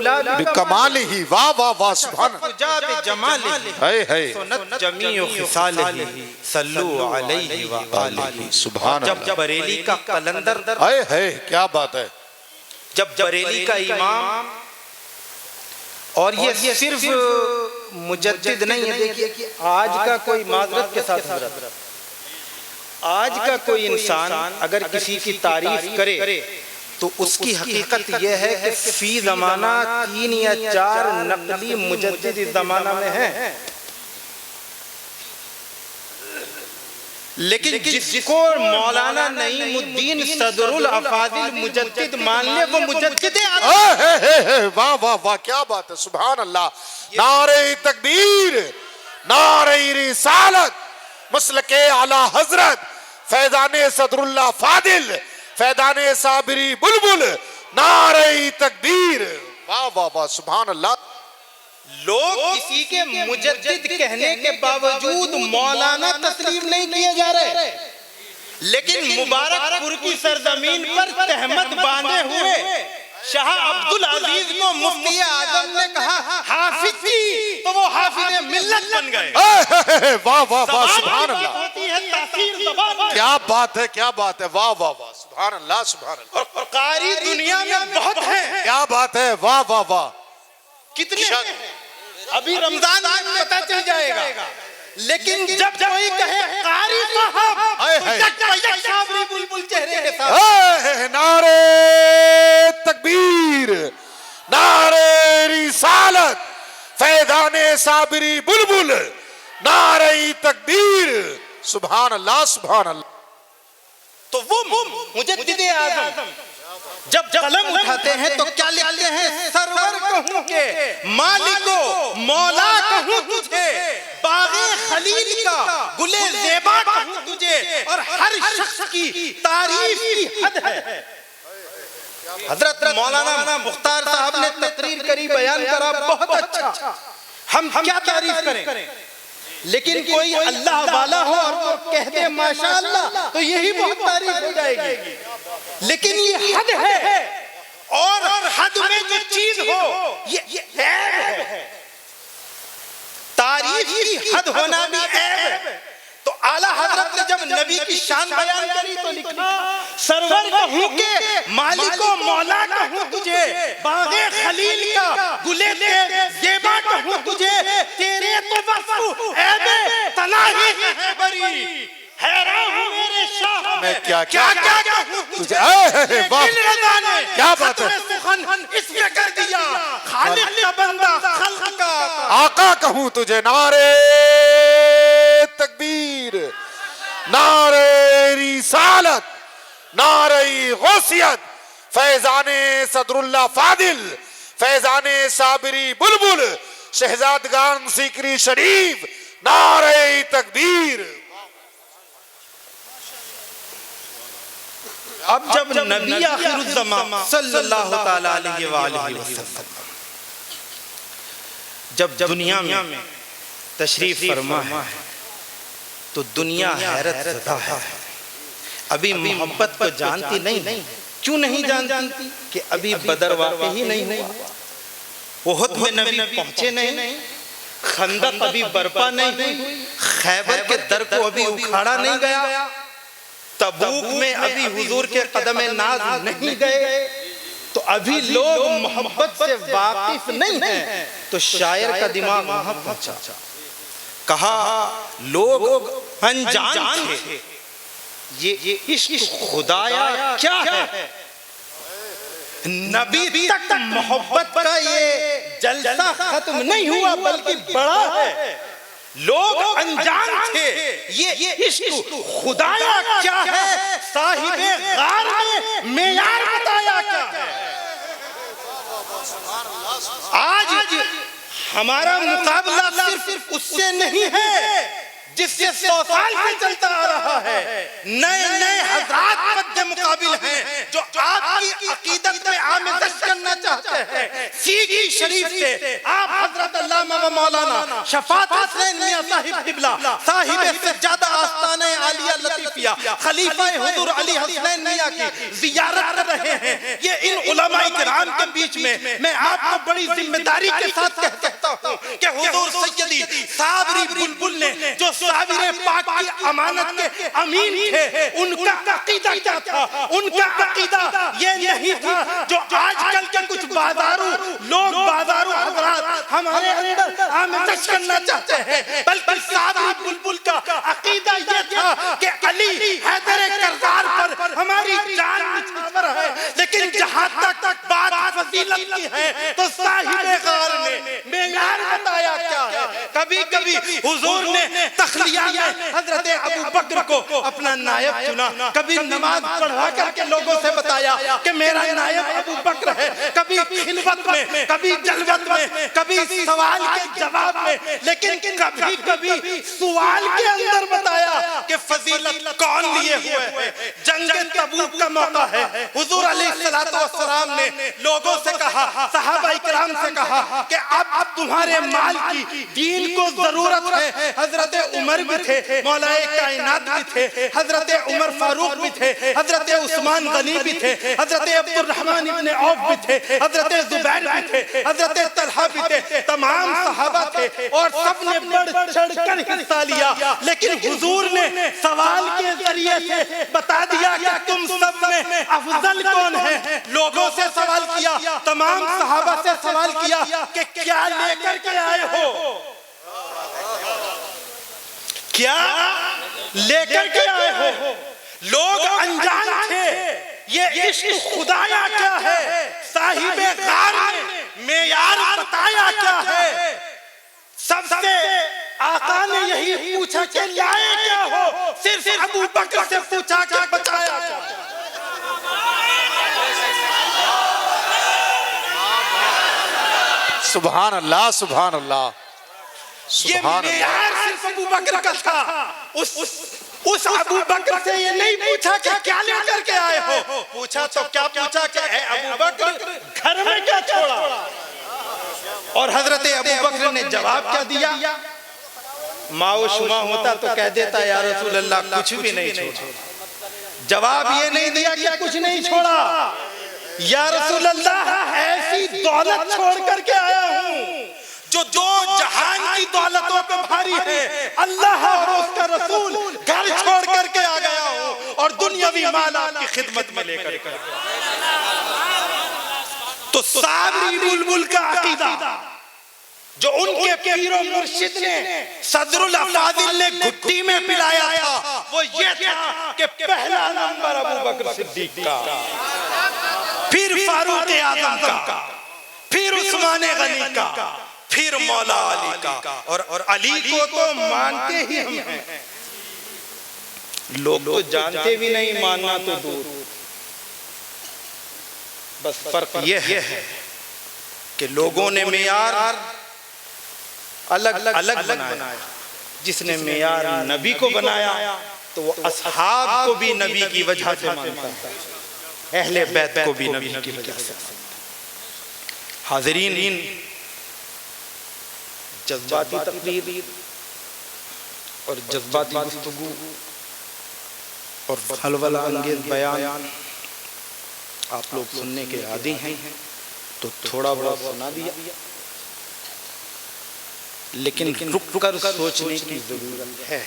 उला बिकमालिही, वाह वाह वाह, सुभान फुजा बिजमालिही, है सुन्नत जमीउ खिसालिही, सल्लू अलैहि व आलिही। सुभान जब बरेली का कलंदर, है, क्या बात है। जब बरेली का इमाम, और ये सिर्फ मुजद्दिद नहीं है, देखिए आज का कोई माजरत के साथ हजरत, आज का कोई इंसान अगर किसी की तारीफ करे तो उसकी हकीकत यह है कि फी जमाना 3 या 4 नकली मुजद्दिद इस जमाना में है, लेकिन जिसको मौलाना नईमुद्दीन सदरुल अफाजिल मुजद्दिद मान ले वो मुजद्दिद है। वाह वाह वाह, क्या बात है, सुभान अल्लाह। नारे तकबीर, नारे रिसालत, मसलके आला हजरत, फैजाने सदरुल्लाह फादिल, फैजाने साबिरी बुलबुल, नारे तकबीर, वाह वाह वाह, सुभान अल्लाह। लोग किसी के मुजद्दिद कहने के बावजूद मौलाना तस्लीम नहीं किए जा रहे, लेकिन मुबारकपुर की सरजमीन पर तहमत बांधे हुए शाह अब्दुल अजीज को मुफ्ती आजम ने कहा हाफिज जी, तो वो हाफिज मिल्लत बन गए। वाह वाह वाह, सुभान अल्लाह, होती है तासीर ज़बान, क्या बात है, क्या बात है, वाह वाह वाह, सुभान अल्लाह, सुभान अल्लाह। और कारी दुनिया में बहुत है, क्या बात है, वाह वाह वाह। कितने अभी रमजान में पता चल जाएगा, लेकिन जब कोई कहे कारी साहब बुलबुल चेहरे के साथ, नारे तकबीर, नारे रिसालत, फैजाने साबिरी बुलबुल, नारे तकबीर, सुभान अल्लाह, सुभान अल्लाह। तो वो मुजद्दिद आज़म जब कलम उठाते हैं तो क्या लिखते हैं? सरवर कहूं के मालिको मौला कहूं तुझे, बागे खलील का गुले ज़ेबा कहूं तुझे, और हर शख्स की तारीफ की हद है। हजरत मौलाना मुख्तार साहब ने तकरीर करी, बयान करा, बहुत अच्छा, हम क्या तारीफ करें, लेकिन कोई अल्लाह वाला हो और वो कह दे माशाअल्लाह तो यही बहुत तारीफ हो जाएगी, लेकिन ये हद है, और हद में जो चीज हो ये ऐब है, तारीफ की हद होना भी ऐब है। तो आला हजरत ने जब नबी की शान बयान करी तो लिखा सरवर कहूं के मालिको मौला कहूं तुझे, बागे खलील का गुले ज़ेबा कहूं तुझे, तेरे तो वस्फ ऐबे तनाही है बरी, हैरान हूं मेरे शाह मैं क्या क्या कहूं तुझे, क्या बात है, इसमें कर दिया खालिक का बंदा खल्क का आका कहूं तुझे, नारे तकबीर, नारे रिसालत, नारे गौसियत, फैजाने सदरुल्लाह फादिल, फैजाने साबिरी बुलबुल, शहजादगान सीकरी शरीफ, नारे तकबीर। अब जब नबी आखिरुज़्ज़मान सल्लल्लाहु तआला अलैहि वसल्लम जब दुनिया में तशरीफ फरमा है तो दुनिया हैरत ज़दा है। अभी मोहब्बत को जानती नहीं, क्यों नहीं जानती? कि अभी बदर वाक़या ही नहीं हुआ, उहद में नबी पहुंचे नहीं, खंदक अभी बर्पा नहीं हुई, खैबर के दर को अभी उखाड़ा नहीं गया, तबूक में अभी हुजूर के कदमे नाज नहीं गए, तो अभी लोग मोहब्बत से वाकिफ नहीं हैं। तो शायर का दिमाग वहां पहुंचा, कहा लोग अनजान थे, ये इश्क खुदाया क्या है, नबी तक मोहब्बत का ये जलसा खत्म नहीं हुआ बल्कि बड़ा है। लोग अनजान थे ये इश्क खुदाया क्या है, साहिबे गार ने मेयार बताया क्या है। आज हमारा मुकाबला सिर्फ उससे नहीं है जिससे 100 साल से चलता आ रहा है। नए नए हज़रात मद्दे मुकाबिल हैं जो आपकी अकीदत में आमेज़श करना चाहते हैं। सीगी शरीफ से आप हज़रत अल्लामा व मौलाना शफ़ाअत हुसैन मियां साहिब क़िबला साहिब सज्जादा आस्ताने आलिया लतीफिया खलीफा हुजूर अली हसनैन मियां की ज़ियारत कर रहे हैं। ये इन उलमाए किराम के बीच में मैं आपको बड़ी जिम्मेदारी के साथ कह सकता हूं कि हुजूर सैयदी साबरी बुलबुल ने जो साबिरे पाक की अमानत के अमीन थे, उनका अकीदा क्या था? उनका अकीदा ये नहीं था जो आजकल के कुछ बाजारू लोग, बाजारू हजरात हमारे अंदर आमेज़ करना चाहते हैं, बल्कि साबरी बुलबुल का अकीदा ये था कि अली हैदर करदार पर हमारी जान निछावर है। लेकिन जहां तक बात फजीलत की है तो साहिबे ग़ार ने मेयार बताया क्या है। कभी कभी हुजूर ने तखलिया में हजरत अबू बकर को अपना नायब चुना, कभी नमाज पढ़वा करके लोगों से बताया कि मेरा नायब अबू बकर है, कभी खिलवत में, कभी जलवत में, कभी सवाल के जवाब में, लेकिन कभी कभी सवाल के अंदर बताया कि फजीलत कौन लिए हुए है। जंग तबूक का मौका है, हुजूर अलैहिस्सलातु वस्सलाम ने लोगों से कहा, सहाबा इकराम से कहा कि अब तुम्हारे माल की दीन को जरूरत है। हजरत उमर भी थे, मौलाए कायनात भी थे, हजरत उमर फारूक भी थे, हजरत उस्मान गनी भी थे, हजरत अब्दुर्रहमान इब्न औफ भी थे, हजरत जुबैर भी थे, हजरत तलहा भी थे, तमाम सहाबा थे और सबने बढ़ चढ़कर हिस्सा लिया। लेकिन हुजूर ने सवाल के जरिए से बता दिया कि तुम सब में अफजल कौन है। लोगों से सवाल किया, तमाम सहाबा से सवाल किया कि क्या लेकर के आए हो, क्या लेकर के आए हो। लोग अनजान थे ये इश्क खुदाया क्या है, साहिबे ग़ार ने मेयार बताया क्या है। सबसे आका ने यही पूछा कि लाए क्या हो, सिर्फ अबू बकर से पूछा कि बचाया क्या। सुभान अल्लाह, सुभान अल्लाह, ये मेयार सिर्फ अबू बकर का था। उस अबू बकर से ये नहीं पूछा कि क्या लेकर के आए हो, पूछा तो क्या पूछा कि अबू बकर घर में क्या छोड़ा। और हजरत अबू बकर ने जवाब क्या दिया? माओ शुमा होता तो कह देता या रसूल अल्लाह कुछ भी नहीं छोड़ा। जवाब ये नहीं दिया कि कुछ नहीं छोड़ा, या रसूल अल्लाह ऐसी दौलत छोड़ करके आया हूँ जो दो जहान की दौलतों पे भारी है। अल्लाह और उसका रसूल घर छोड़ करके आ गया हूँ और दुनियावी माल आपकी खिदमत में लेकर के। तो साबरी बुलबुल का अकीदा जो उनके पीरो मुर्शिद ने सदरुल अफादिल ने घुट्टी में पिलाया था, वो ये था कि पहला नंबर अबू बकर सिद्दीक का, फिर फारूक आजम का, फिर उस्मान गनी का, फिर मौला अली का। और अली को तो मानते ही हम हैं, लोग तो जानते भी नहीं, मानना तो दूर। बस फर्क ये है कि लोगों ने मेयार अलग अलग बनाया। जिसने मेयार नबी को बनाया तो वो असहाब को भी नबी की वजह से मानता है, अहले बैत को भी नबी की वजह से। हाज़रीन, जज्बाती तकरीर और जज्बाती गुफ्तगू और हलवला अंगेज बयान आप लोग सुनने के आदी हैं, तो थोड़ा बड़ा सुना दिया, लेकिन रुक कर सोचने की जरूरत है।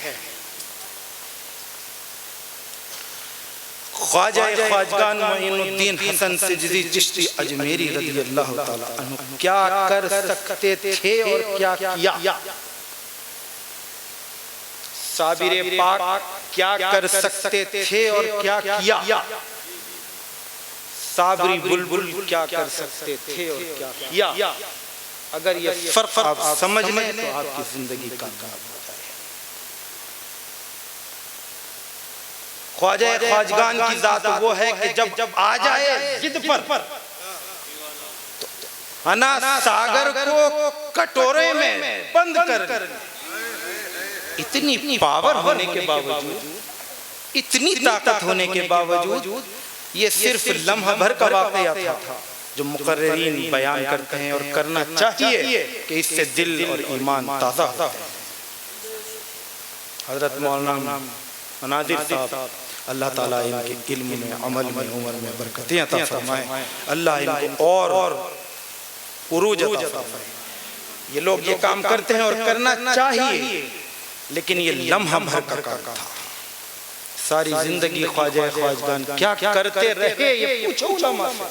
ख्वाजा ख्वाजगान मोइनुद्दीन हसन सिजदी चिश्ती अजमेरी रज़ी अल्लाह ताला अन्हु क्या कर सकते थे और क्या किया। साबिरे पाक क्या कर सकते थे और क्या किया। साबरी बुलबुल क्या कर सकते थे और क्या किया। अगर ये फर्क आप समझ लें तो आपकी जिंदगी कामयाब हो जाए। ख्वाजा ख्वाजगान की जात वो है कि जब आ जाए जिद पर, अना सागर को कटोरे में बंद कर, इतनी पावर होने के बावजूद, इतनी ताकत होने के बावजूद ये सिर्फ लम्हा भर का वाक़या था जो मुकर्रिरीन बयान करते हैं और करना चाहिए कि इससे दिल और ईमान ताज़ा होता है। हजरत मौलाना मनाजिर साहब, अल्लाह ताला इनके इल्म में, अमल में, उम्र में बरकतें अता फरमाए। अल्लाह इनको और उरूज अता फरमाए। ये लोग ये काम करते हैं और करना चाहिए, लेकिन ये लम्हा भर का काम था। सारी जिंदगी ख्वाजा ख्वाजगान क्या करते रहे ये पूछो उलमा से।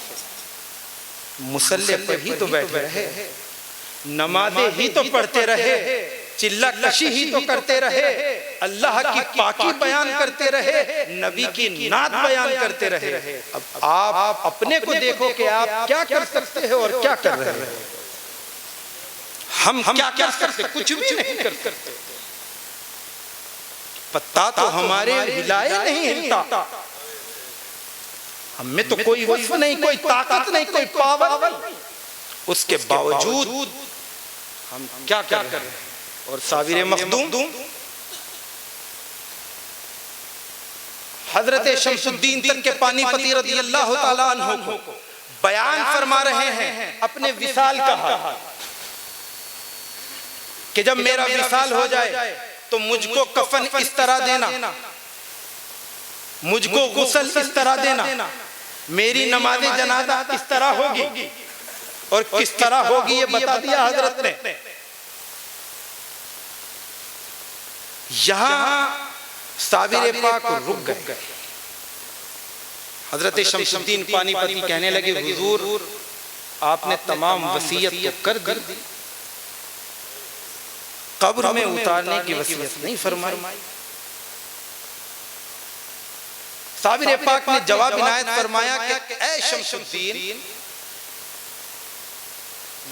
मुसल्ले पर ही तो बैठे रहे, नमाज़ें ही तो पढ़ते रहे, चिल्ला कशी ही तो करते रहे, अल्लाह की पाकी बयान करते रहे, नबी की नात बयान करते रहे। अब आप अपने को देखो कि आप क्या कर सकते हो और क्या कर रहे हो। हम क्या कर सकते? कुछ भी नहीं कर सकते। पत्ता तो हमारे हिलाए नहीं हिलता, हमें तो कोई वस्फ नहीं, कोई ताकत नहीं, कोई पावर, उसके बावजूद हम क्या कर रहे हैं। और साबिर मखदूम हजरत शमसुद्दीन तक के पानीपती रज़ी अल्लाह ताला अन्हु को बयान फरमा रहे हैं अपने विसाल का हाल, कि जब मेरा विसाल हो जाए तो मुझको कफन इस तरह देना, मुझको गुस्ल इस तरह देना, मेरी नमाज़े जनाजा इस तरह होगी। और किस तरह होगी ये बता दिया हजरत ने। यहां साबिर पाक रुक गए। हजरत शमसुद्दीन पानीपती कहने लगे, हुजूर आपने तमाम वसीयत तो कर दी, कब्र में उतारने की वसीयत नहीं फरमाई। साबिर पाक ने जवाब इनायत फरमाया कि ऐ शमसुद्दीन,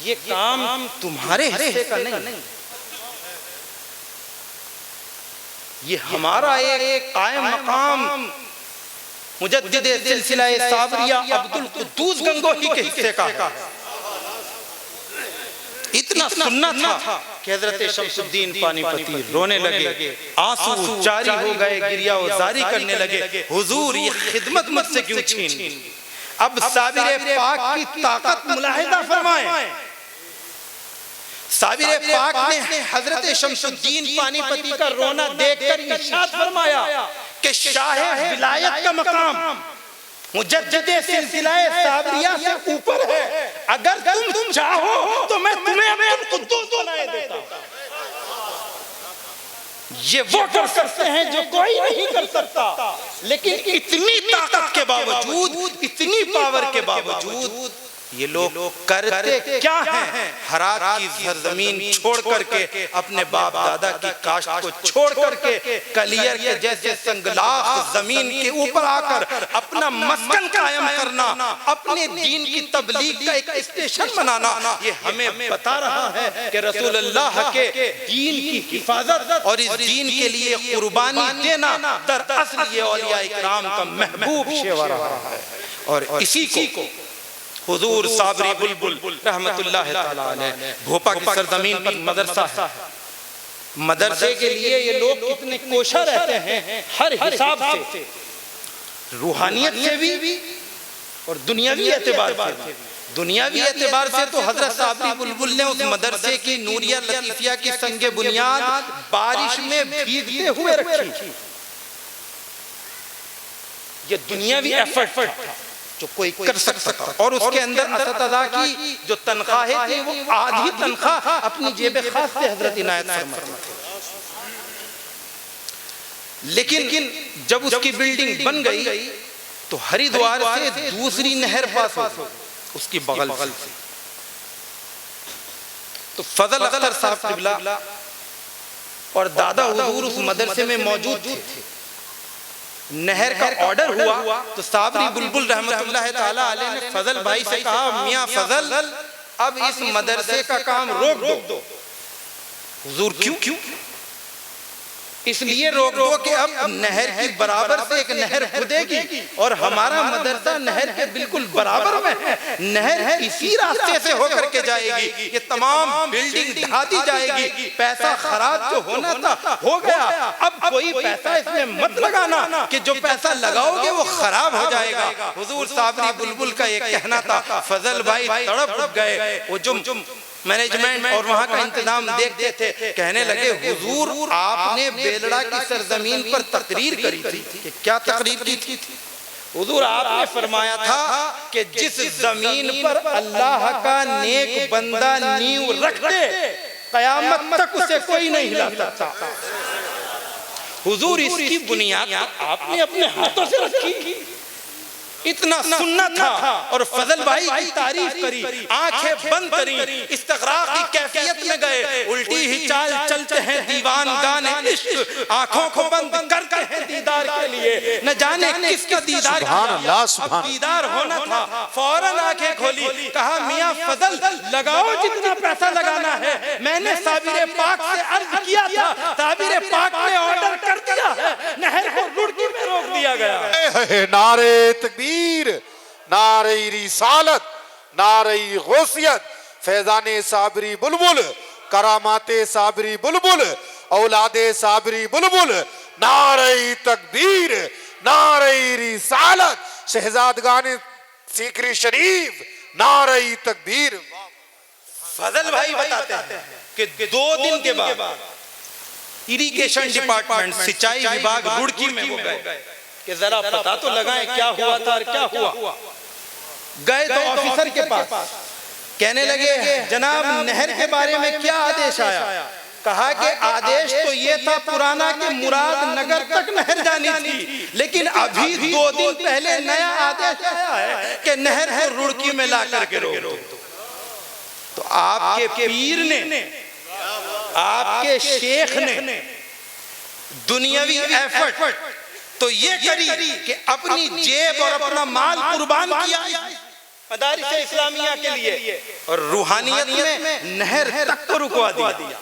ये काम तुम्हारे हिस्से का नहीं, ये हमारा एक कायम मकाम मुजद्दिद सिलसिला साबरिया अब्दुल कुद्दूस गंगोही के हिस्से का है। इतना सुनना था कि हजरत शमसुद्दीन पानीपती रोने लगे, आंसू जारी हो गए, गिरिया जारी करने लगे, हुजूर ये खिदमत मुझसे क्यों छीन। अब साबिर पाक की ताकत मुलाहिदा फरमाएं। साबिर पाक ने हजरत शमसुद्दीन पानीपती का रोना देखकर इरशाद फरमाया कि शाह विलायत का मकाम मुजद्दिद सिलसिला साबरिया से ऊपर है, अगर तुम चाहो तो मैं तुम्हें अब्दुल कुद्दूस बनाए देता हूं। ये वो कर सकते हैं जो कोई नहीं कर सकता, लेकिन इतनी ताकत के बावजूद, इतनी पावर के बावजूद ये लोग करते क्या हैं। हरात की सरजमीन छोड़ करके, अपने बाप दादा की काश्त को छोड़ करके, कलियर के जैसे संगलाख जमीन के ऊपर आकर अपना मस्कन कायम करना, अपने दीन की तबलीग का एक स्टेशन बनाना, ये हमें बता रहा है कि रसूलुल्लाह के दीन की हिफाजत और इस दीन के लिए कुर्बानी देना दरअसल ये औलिया इकराम का महबूब शेवा रहा है। और इसी को हुजूर साबरी बुलबुल रहमतुल्लाह ताला अलैह, भोपा की सरजमीन पर मदरसा है, मदरसे के लिए ये लोग कितने कोशा रहते हैं, हर हिसाब से, रूहानियत से भी और दुनियावी एतबार से भी। दुनियावी एतबार से तो हजरत साबरी बुलबुल ने उस मदरसे की नूरिया लतीफिया की संगे बुनियाद बारिश में भीगते हुए रखी। ये दुनियावी एफर्ट था जो कोई कर सकता था। और उसके अंदर असतज़ा की जो तनख्वाहें थी वो आधी तनख्वाह अपनी जेब खास से हजरत इनायत फरमाते थे। लेकिन जब उसकी बिल्डिंग बन गई तो हरिद्वार से दूसरी नहर पास हो उसकी बगल से, तो फजल अख्तर साहब क़िबला और दादा हुजूर उस मदरसे में मौजूद थे। नहर का ऑर्डर हुआ तो साबरी बुलबुल रहमतुल्लाह ताला अलैह ने फजल भाई से कहा, मियां फजल अब इस मदरसे का काम रोक दो। हुजूर क्यों? इसलिए रोक दो कि अब नहर की बराबर से एक नहर खुदेगी और हमारा मदरसा नहर के बिल्कुल बराबर में है। नहर इसी रास्ते से होकर के जाएगी, ये तमाम बिल्डिंग ढा दी जाएगी, पैसा खराब जो होना था हो गया। अब कोई पैसा इसमें मत लगाना कि जो पैसा लगाओगे वो खराब हो जाएगा। हुजूर साबरी बुलबुल का एक कहना था, फजल भाई तड़प गए। वो जो मैनेजमेंट और वहाँ का इंतजाम देखते थे, कहने लगे हुजूर आपने बेलड़ा की सरजमीन पर तकरीर करी थी। क्या तकरीर की थी? हुजूर आपने फरमाया था कि जिस जमीन पर अल्लाह का नेक बंदा नींव रख दे कयामत तक उसे कोई नहीं हिला सकता। हुजूर इसकी बुनियाद आपने अपने हाथों से रखी, इतना सुनना था। और फजल भाई की तारीफ करी, आंखें बंद करी, इस्तगराक की कैफियत में गए। उल्टी ही चाल चलते हैं दीवान गाने इश्क, आंखों को बंद करते हैं दीदार के लिए। न जाने किसका दीदार किया, अब दीदार होना था। फौरन आंखें खोली, कहा मियां फजल लगाओ जितना पैसा लगाना है। मैंने साबिर पाक से अर्ज किया था, साबिर पाक ने ऑर्डर कर दिया है, नहर को रुड़की में रोक दिया गया। नारे तकबीर, नारे रिसालत, नारे गौसियत, फैजाने साबरी बुलबुल, करामाते साबरी बुलबुल, औलादे साबरी बुलबुल, नारे तकबीर, नारे रिसालत, शहजादगाने सीकरी शरीफ, नारे तकबीर। फजल भाई बताते हैं कि 2 दिन के बाद इरिगेशन डिपार्टमेंट, सिंचाई विभाग रुड़की में वो गए कि जरा पता तो लगाएं क्या हुआ था और क्या हुआ। गए तो ऑफिसर के पास, कहने लगे जनाब नहर के बारे में क्या आदेश आया? कहा कि आदेश तो ये था पुराना कि मुराद नगर तक नहर जानी थी, लेकिन अभी 2 दिन पहले नया आदेश आया है कि नहर को रुड़की में ला करके रोक दो। तो आपके पीर ने, आपके शेख ने दुनियावी एफर्ट तो ये करी कि अपनी जेब और अपना माल कुर्बान किया मदारिस इस्लामिया के लिए, और रूहानियत में नहर तक को रुकवा दिया।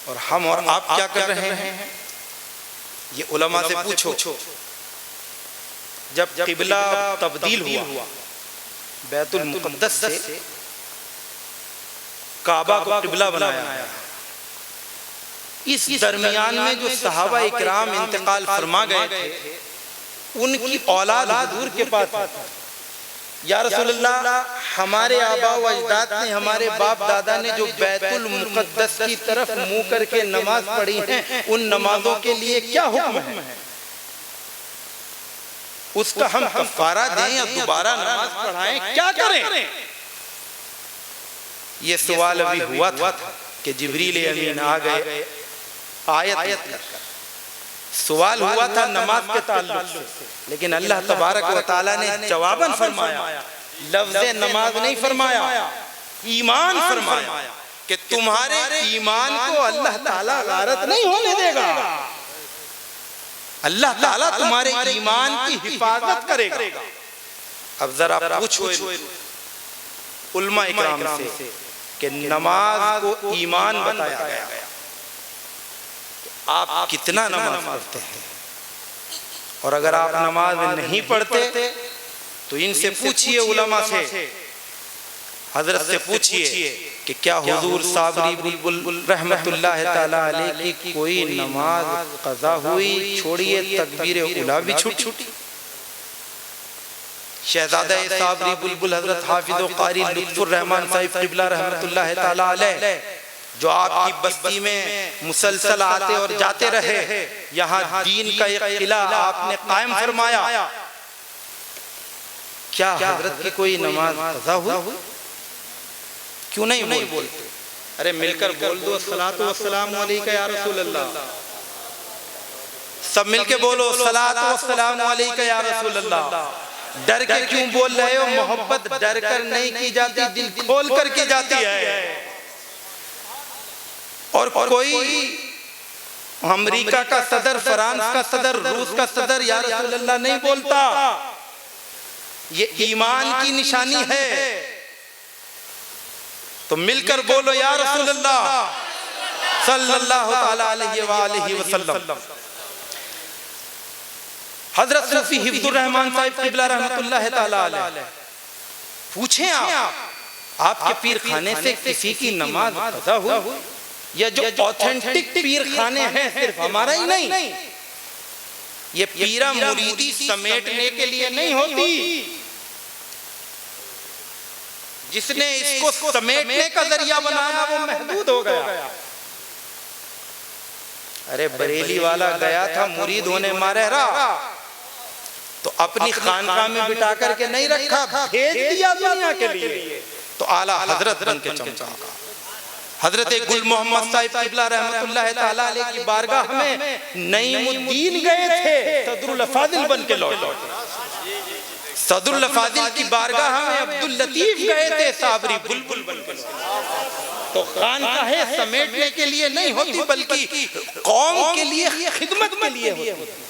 और हम और आप क्या कर रहे हैं? ये उलमा से पूछो। जब किबला तब्दील हुआ बैतुल मुक़द्दस से काबा को किबला बनाया, इस दरमियान में जो सहाबा इकराम इंतकाल फरमा गए थे, उनकी औलाद हुजूर के पास या रसूलल्लाह हमारे आबा व अजदाद ने, हमारे बाप दादा ने जो बैतुल मुक़द्दस की तरफ मुंह करके नमाज पढ़ी है, उन नमाजों के लिए क्या हुक्म है? उसका हम कफ़ारा दें या दोबारा नमाज पढ़ाएं, क्या करें? ये सवाल अभी हुआ था कि जिब्रील अमीन आ गए आयत कर। सवाल हुआ था नमाज के ताल्लुक से, लेकिन अल्लाह तबारक व तआला ने जवाबन फरमाया, लफ्ज़े नमाज नहीं फरमाया, ईमान फरमाया कि तुम्हारे ईमान को अल्लाह ताला गारत नहीं होने देगा। अल्लाह ताला तुम्हारे ईमान की हिफाजत करेगा। अब जरा पूछो उलमा इकराम से कि नमाज को ईमान बताया गया, आप कितना नमाज पढ़ते हैं? और अगर आप नमाज नहीं पढ़ते तो इनसे पूछिए, उलमा से, हजरत से पूछिए कि क्या हुजूर साबरी बुलबुल रहमतुल्लाह ताला अलैह की कोई नमाज कज़ा हुई? छोड़िए तकबीर उला भी छूटी। शहजादा साबरी बुलबुल हजरत हाफिज़ व क़ारी लुत्फ़ुर रहमान साहिब क़िबला रहमतुल्लाह ताला अलैह, जो आपकी बस्ती में मुसलसल आते और जाते रहे, यहाँ दीन का एक किला आपने कायम फरमाया, क्या हजरत की कोई नमाज कज़ा हुई? क्यों नहीं बोलते? अरे मिलकर बोल दो, सलातो वस्सलामु अलैका या रसूल अल्लाह। सब मिलके बोलो, सलातो वस्सलामु अलैका या रसूल अल्लाह। डर के क्यों बोल रहे हो? मोहब्बत डर कर नहीं की जाती, दिल खोल कर की जाती है। और कोई अमेरिका का सदर, फ्रांस का सदर, रूस का सदर या रसूल अल्लाह नहीं बोलता। ये ईमान की निशानी है। तो मिलकर बोलो या रसूल अल्लाह सल्लल्लाहु तआला अलैहि वसल्लम। हजरत सूफी हिफ्जुर रहमान साहिब क़िबला रहमतुल्लाह ताला अलैह, पूछें आपके पीर खाने से किसी की नमाज कज़ा हुई? या जो ऑथेंटिक पीर खाने हैं सिर्फ हमारा ही नहीं, ये पीरा मुरीदी समेटने के लिए नहीं होती। जिसने इसको समेटने का जरिया बनाया वो महदूद हो गया। अरे बरेली वाला गया था मुरीद होने मारेरा, तो अपनी खानकाह में बिठा करके नहीं रखा, भेज दिया दुनिया के लिए, तो आला हजरत बन के चमका। हजरत गुल मोहम्मद साहिब किबला रहमतुल्लाह ताला अलैह की बारगाह में नईमुद्दीन गए थे, सदरुल फादिल बन के लौटे। सदरुल फादिल की बारगाह में अब्दुल लतीफ गए थे, साबरी बुलबुल बन के लौटे। तो खानकाहे समेटने के लिए नहीं होती, बल्कि कौम के लिए, खिदमत के लिए होती।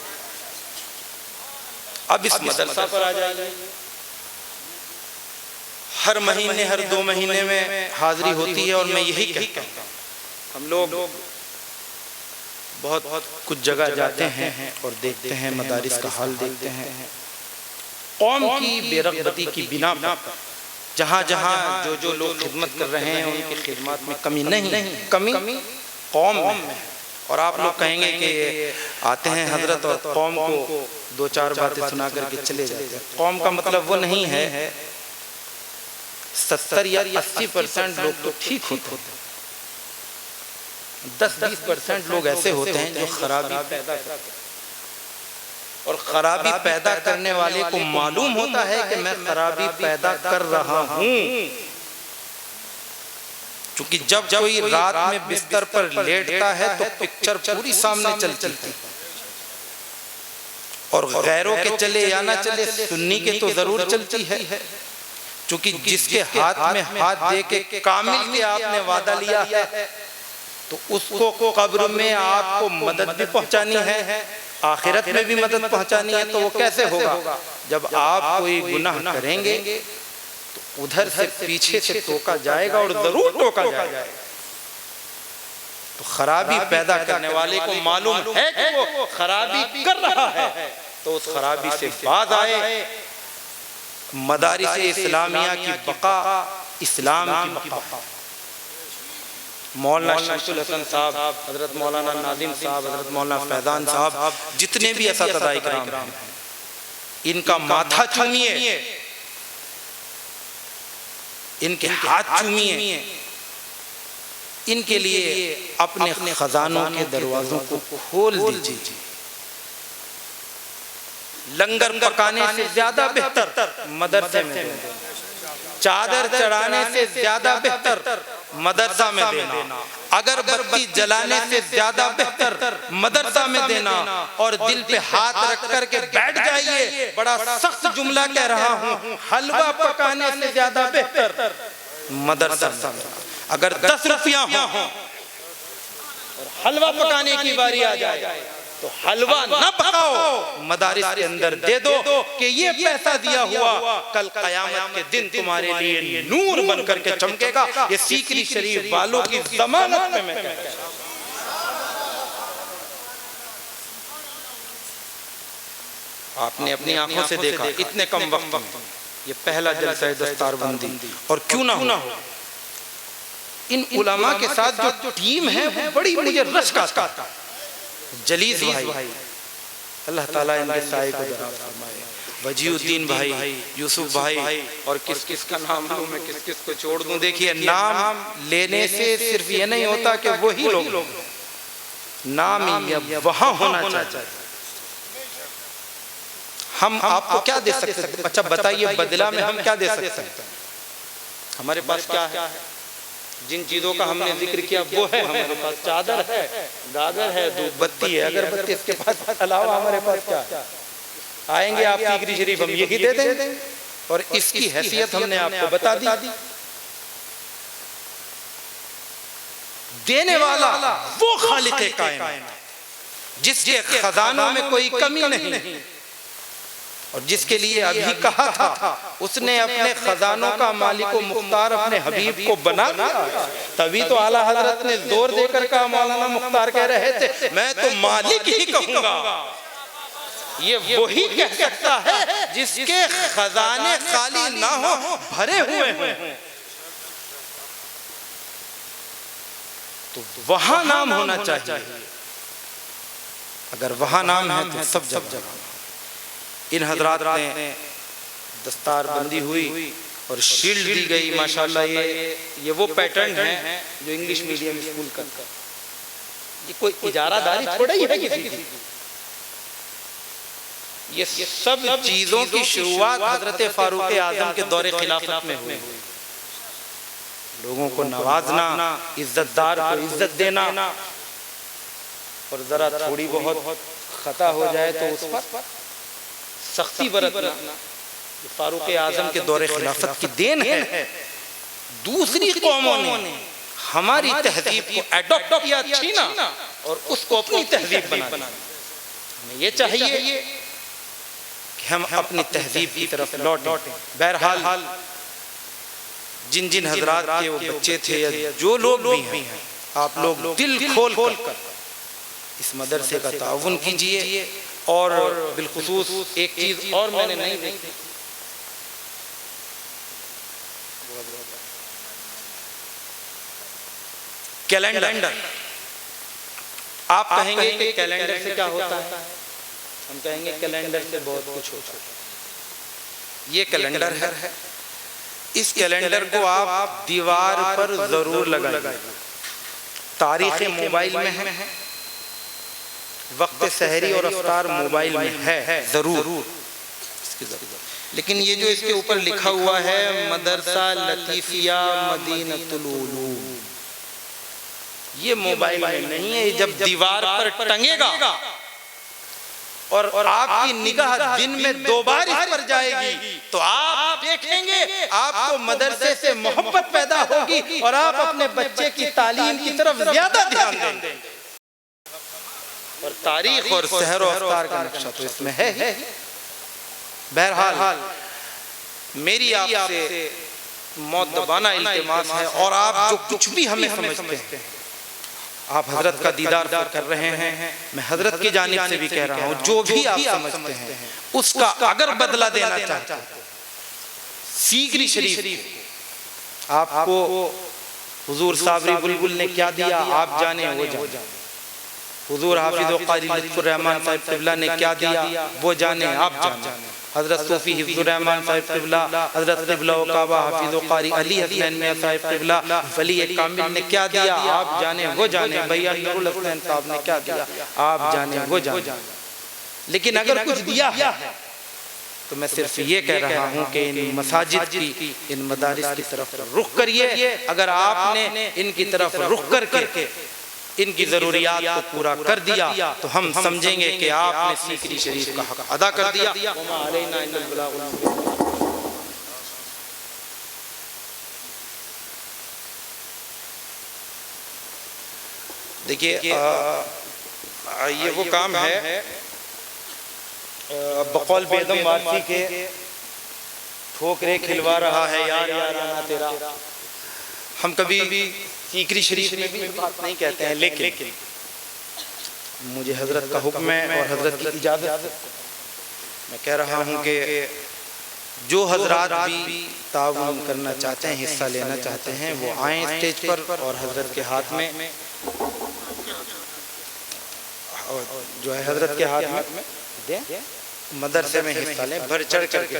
अब इस मदरसा पर आ जाइए। हर महीने, हर 2 महीने में हाजिरी होती है, और मैं यही कहता हूँ, हम लोग बहुत कुछ जगह जाते हैं और देखते हैं, मदारिस का हाल देखते हैं। कौम की बेरगबती की बिना पर जहाँ जहाँ जो लोग खिदमत कर रहे हैं उनकी खिदमत में कमी नहीं, कमी कौम में। और आप लोग कहेंगे कि आते हैं हजरत और कौम को 2-4 बातें सुना करके चले जाते हैं। कौम का मतलब वो नहीं है। 70 या 80% लोग तो ठीक होते हैं, 10-20% लोग ऐसे होते हैं जो खराबी पैदा करते हैं। और खराबी पैदा करने वाले को मालूम होता है कि मैं खराबी पैदा कर रहा हूं। क्योंकि जब कोई रात में बिस्तर पर लेटता है तो पिक्चर पूरी सामने चलती है, और गैरों के चले या ना चले, सुन्नी के तो जरूर चलती है। क्योंकि जिसके हाथ में हाथ दे के कामिल के आपने वादा लिया है, तो उसको कब्र में आपको मदद भी पहुंचानी है, आखिरत में भी मदद पहुंचानी है। तो वो कैसे होगा? जब आप कोई गुनाह करेंगे तो उधर से पीछे से टोका जाएगा, और जरूर टोका जाएगा। तो खराबी पैदा करने वाले को मालूम है कि वो खराबी कर रहा है, तो उस खराबी से बाज आए। मदारिस इस्लामिया की बका इस्लाम की बका। मौलाना शमसुल हसन साहब, हजरत मौलाना नाजिम साहब, हजरत मौलाना फैजान साहब, जितने भी असातिज़ा इकराम हैं, इनका माथा चूमिए, इनके हाथ चूमिए, इनके लिए अपने खजानों के दरवाजों को खोल दीजिए। लंगर पकाने से ज्यादा बेहतर मदरसे में देना, चादर चढ़ाने से ज्यादा बेहतर मदरसा में देना, अगरबत्ती जलाने से ज्यादा बेहतर मदरसा में देना। और दिल पे हाथ रख करके बैठ जाइए, बड़ा सख्त जुमला कह रहा हूँ, हलवा पकाने से ज्यादा बेहतर मदरसा में। अगर 10 रुपया हो और हलवा पकाने की बारी आ जाए तो हलवा न पकाओ, मदारिस के अंदर दे दो कि ये पैसा दिया हुआ कल कयामत के दिन तुम्हारे लिए नूर बन करके चमकेगा। ये सीकरी शरीफ वालों की जमानत में मैं कहता हूं। आपने अपनी आंखों से देखा इतने कम वक्त में ये पहला जलसा है दस्तारबंदी, और क्यों ना हो इन उलमा के साथ जो टीम है वो बड़ी मुझे रश का आता है। जलीस भाई, अल्लाह ताला इनके साए को दराज फरमाए, वजीउद्दीन भाई, यूसुफ भाई, और किस किस का नाम लूं मैं, किस किस को छोड़ दूं। देखिए, नाम लेने से सिर्फ ये नहीं होता कि वही लोग, नाम ही वहां होना चाहिए। हम आपको क्या दे सकते हैं? अच्छा बताइए, बदला में हम क्या दे सकते हैं? हमारे पास क्या है? जिन चीजों का हमने जिक्र किया वो है हमारे पास। चादर है, गागर है, धूप बत्ती है, अगरबत्ती, इसके पास अलावा हमारे पास क्या है? आएंगे आप सीकरी शरीफ, हम यही दे देंगे, और इसकी हैसियत हमने आपको बता दी। देने वाला वो खालिक कायनात जिसके खजानों में कोई कमी नहीं, और जिसके लिए अभी कहा था उसने अपने खजानों का मालिक व मुख्तार अपने हबीब को बना दिया। तभी तो आला हजरत ने जोर देकर कहा, मौलाना मुख्तार कह रहे थे मैं तो मालिक ही कहूंगा। ये वही कह सकता है जिसके खजाने खाली ना हो, भरे हुए हैं। तो वहां नाम होना चाहिए। अगर वहां नाम है तो सब जगह। इन हजरात ने दस्तार बंदी हुई और शील्ड दी गई माशाल्लाह। ये वो पैटर्न है जो इंग्लिश मीडियम स्कूल का। ये कोई इजारादारी थोड़ा ही है किसी की। ये सब चीजों की शुरुआत हजरत फारूक आजम के दौरे खिलाफत में हुई। लोगों को नवाजना, इज्जतदार को इज्जत देना, और जरा थोड़ी बहुत खता हो जाए तो उस पर सख्ती बरतना। फारूक आजम के दौरे खिलाफत की देन है। दूसरी कौमों ने हमारी तहजीब को एडॉप्ट किया, छीना और उसको अपनी तहजीब बना दिया। हमें ये चाहिए कि हम अपनी तहजीब की तरफ लौटें। बहरहाल जिन जिन हजरात के वो बच्चे थे या जो लोग भी हैं, आप लोग दिल खोल कर इस मदरसे का ताउन कीजिए। और बिलखुसूस एक चीज और मैंने नहीं देखी, कैलेंडर। आप कहेंगे कि कैलेंडर से क्या होता है? हम कहेंगे कैलेंडर से बहुत कुछ होता है। ये कैलेंडर है, इस कैलेंडर को आप दीवार पर जरूर लगाइए। तारीख मोबाइल में है, वक्त सहरी और अफ्तार मोबाइल में है जरूर, लेकिन ये जो इसके ऊपर लिखा हुआ है मदरसा लतीफिया मदीनतुल उलूम, ये मोबाइल में नहीं है। जब दीवार पर टंगेगा और आपकी निगाह दिन में 2 बार इस पर जाएगी तो आप देखेंगे आपको मदरसे से मोहब्बत पैदा होगी और आप अपने बच्चे की तालीम की तरफ ज्यादा ध्यान देंगे। और तारीख और सहर और अफ्तार का नक्शा तो इसमें है। बहरहाल मेरी आपसे मौतबाना इल्तिमास है, और आप जो कुछ भी हमें समझते हैं, आप हजरत का दीदार कर रहे हैं, मैं हजरत की जानिब से भी कह रहा हूँ, जो भी आप समझते हैं उसका अगर बदला देना चाहते हैं, सीकरी शरीफ आपको हुजूर साबरी बुलबुल ने क्या दिया आप जाने, वो जाने। हुजूर हाफिज कारी लुत्फुर रहमान साहिब क़िबला ने क्या दिया वो जाने, आप जाने। हजरत सूफी हिफ्जुर रहमान साहिब क़िबला, हजरत क़िबला व काबा हाफिज कारी अली हसनैन मियां साहिब क़िबला वली कामिल ने क्या दिया आप जाने, वो जाने। भैया नूरुल हसनैन साहब ने क्या दिया आप जाने, वो जाने। लेकिन अगर कुछ दिया है तो मैं सिर्फ ये कह रहा हूँ कि इन मसाजिद की, इन मदारिस की तरफ रुख करिए। अगर आपने इनकी तरफ रुख करके इनकी जरूरियात को पूरा कर दिया तो हम समझेंगे कि आपने सीकरी शरीफ का हक अदा कर दिया। देखिए ये वो काम है बकौल बेदम वारसी के, ठोकरे खिलवा रहा है यार याराना तेरा। हम कभी भी सीकरी शरीफ में भी बात नहीं कहते हैं, लेकिन मुझे हजरत का हुक्म है और हजरत की इजाजत, मैं कह रहा हूँ कि जो हजरात भी ताउन करना चाहते हैं, हिस्सा लेना चाहते हैं, वो आए स्टेज पर और हजरत के हाथ में जो है हजरत के हाथ में दें, मदरसे में हिस्सा लें, बढ़ चढ़ करके।